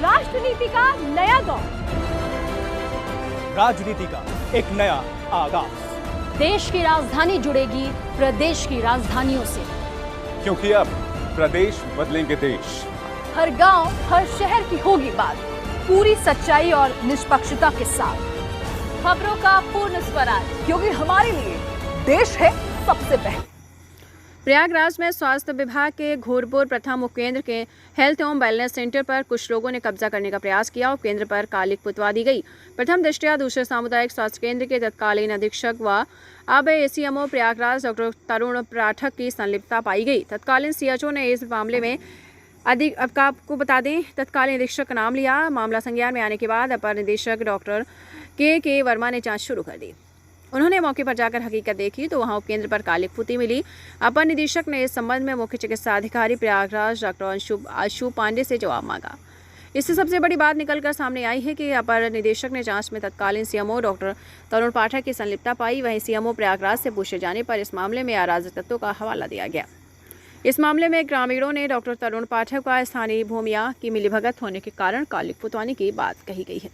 राष्ट्रनीति का नया दौर, राजनीति का एक नया आगाज। देश की राजधानी जुड़ेगी प्रदेश की राजधानियों से, क्योंकि अब प्रदेश बदलेंगे देश। हर गांव, हर शहर की होगी बात, पूरी सच्चाई और निष्पक्षता के साथ। खबरों का पूर्ण स्वराज, क्योंकि हमारे लिए देश है सबसे पहले। प्रयागराज में स्वास्थ्य विभाग के घोरपुर प्रथम उपकेंद्र के हेल्थ एवं वेलनेस सेंटर पर कुछ लोगों ने कब्जा करने का प्रयास किया। उपकेंद्र पर कालिक पुतवा दी गई। प्रथम दृष्टया दूसरे सामुदायिक स्वास्थ्य केंद्र के तत्कालीन अधीक्षक व अब एसीएमओ प्रयागराज डॉक्टर तरुण पाठक की संलिप्तता पाई गई। तत्कालीन सीएचओ ने इस मामले में अब आपको बता दें, तत्कालीन निरीक्षक का नाम लिया। मामला संज्ञान में आने के बाद अपर निदेशक डॉक्टर के वर्मा ने जांच शुरू कर दी। उन्होंने मौके पर जाकर हकीकत देखी तो वहां उपकेंद्र पर कालिक पुती मिली। अपर निदेशक ने इस संबंध में मुख्य चिकित्सा अधिकारी प्रयागराज डॉक्टर आशु पांडे से जवाब मांगा। इससे सबसे बड़ी बात निकलकर सामने आई है कि अपर निदेशक ने जांच में तत्कालीन सीएमओ डॉक्टर तरुण पाठक की संलिप्तता पाई। वहीं सीएमओ प्रयागराज से पूछे जाने पर इस मामले में अराजक तत्वों का हवाला दिया गया। इस मामले में ग्रामीणों ने डॉक्टर तरुण पाठक का स्थानीय भूमिया की मिलीभगत होने के कारण कालिक पुतवाने की बात कही गई है।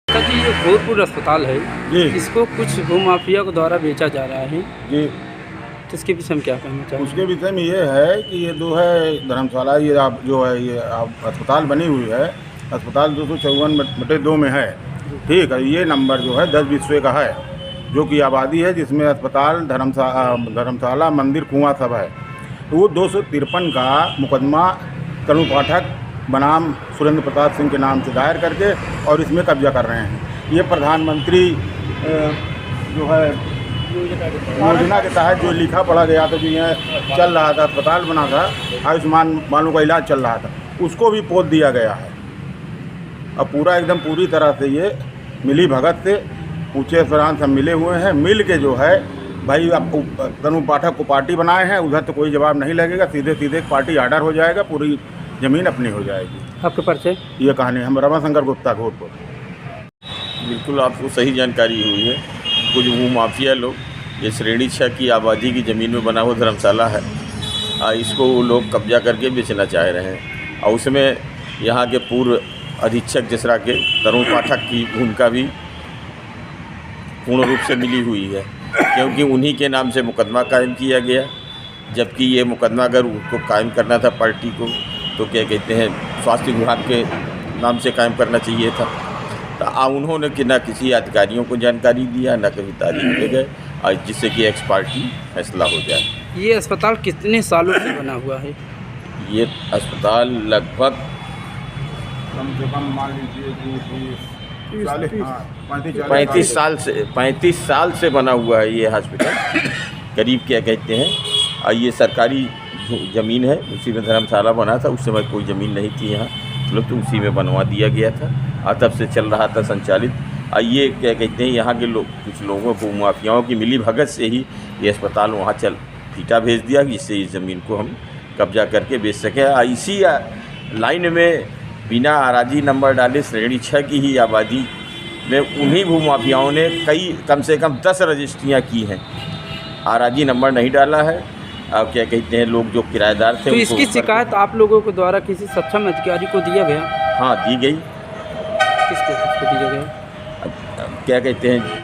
जी, ये घोरपुर अस्पताल है जी, इसको कुछ भूमाफिया के द्वारा बेचा जा रहा है जी। तो इसके विषय में क्या कहना चाहिए? उसके विषय में ये है कि ये जो है धर्मशाला, ये आप जो है ये आप अस्पताल बनी हुई है, अस्पताल 254/2 में है, ठीक है। ये नंबर जो है 10 विश्व का है, जो कि आबादी है, जिसमें अस्पताल धर्मशाला मंदिर कुआं सब है। तो वो 253 का मुकदमा तरुण पाठक बनाम सुरेंद्र प्रताप सिंह के नाम से दायर करके और इसमें कब्जा कर रहे हैं। ये प्रधानमंत्री जो है योजना के तहत जो लिखा पढ़ा गया था, जो यहाँ चल रहा था, अस्पताल बना था, आयुष्मान वालों का इलाज चल रहा था, उसको भी पोत दिया गया है। अब पूरा एकदम पूरी तरह से ये मिली भगत से ऊँचे फरान सब मिले हुए हैं। मिल के जो है भाई आपको तरुण पाठक को पार्टी बनाए हैं, उधर तो कोई जवाब नहीं लगेगा, सीधे सीधे पार्टी आर्डर हो जाएगा, पूरी ज़मीन अपनी हो जाएगी। आपके परिचय? ये कहानी हम रमाशंकर गुप्ता घोरपुर। बिल्कुल आपको सही जानकारी हुई है। कुछ भूमाफिया लोग, ये श्रेणी 6 की आबादी की ज़मीन में बना हुआ धर्मशाला है, इसको वो लोग कब्जा करके बेचना चाह रहे हैं। और उसमें यहाँ के पूर्व अधीक्षक जसरा के तरुण पाठक की भूमिका भी पूर्ण रूप से मिली हुई है, क्योंकि उन्हीं के नाम से मुकदमा कायम किया गया। जबकि ये मुकदमा अगर उनको कायम करना था पार्टी को, तो क्या कहते हैं, स्वास्थ्य विभाग के नाम से कायम करना चाहिए था। तो उन्होंने कि ना किसी अधिकारियों को जानकारी दिया, ना कभी तारीख दे गए, और जिससे कि एक्स पार्टी फैसला हो जाए। ये अस्पताल कितने सालों से बना हुआ है? ये अस्पताल लगभग कम से कम मान लीजिए 35 साल से बना हुआ है ये हॉस्पिटल करीब, क्या कहते हैं। और ये सरकारी ज़मीन है, उसी में धर्मशाला बना था। उस समय कोई ज़मीन नहीं थी यहाँ, लोग तो उसी में बनवा दिया गया था, और तब से चल रहा था संचालित। और ये क्या कहते हैं, यहाँ के लोग, कुछ लोगों को, माफियाओं की मिली भगत से ही ये अस्पताल वहाँ फीटा भेज दिया, जिससे इस ज़मीन को हम कब्जा करके बेच सकें। और इसी लाइन में बिना आराजी नंबर डाले श्रेणी 6 की ही आबादी में उन्हीं भूमाफियाओं ने कम से कम 10 रजिस्ट्रियाँ की हैं, आराजी नंबर नहीं डाला है। अब क्या कहते हैं, लोग जो किराएदार थे, तो इसकी शिकायत आप लोगों के द्वारा किसी सक्षम अधिकारी को दिया गया? हाँ, दी गई। किसको दिया गया? क्या कहते हैं,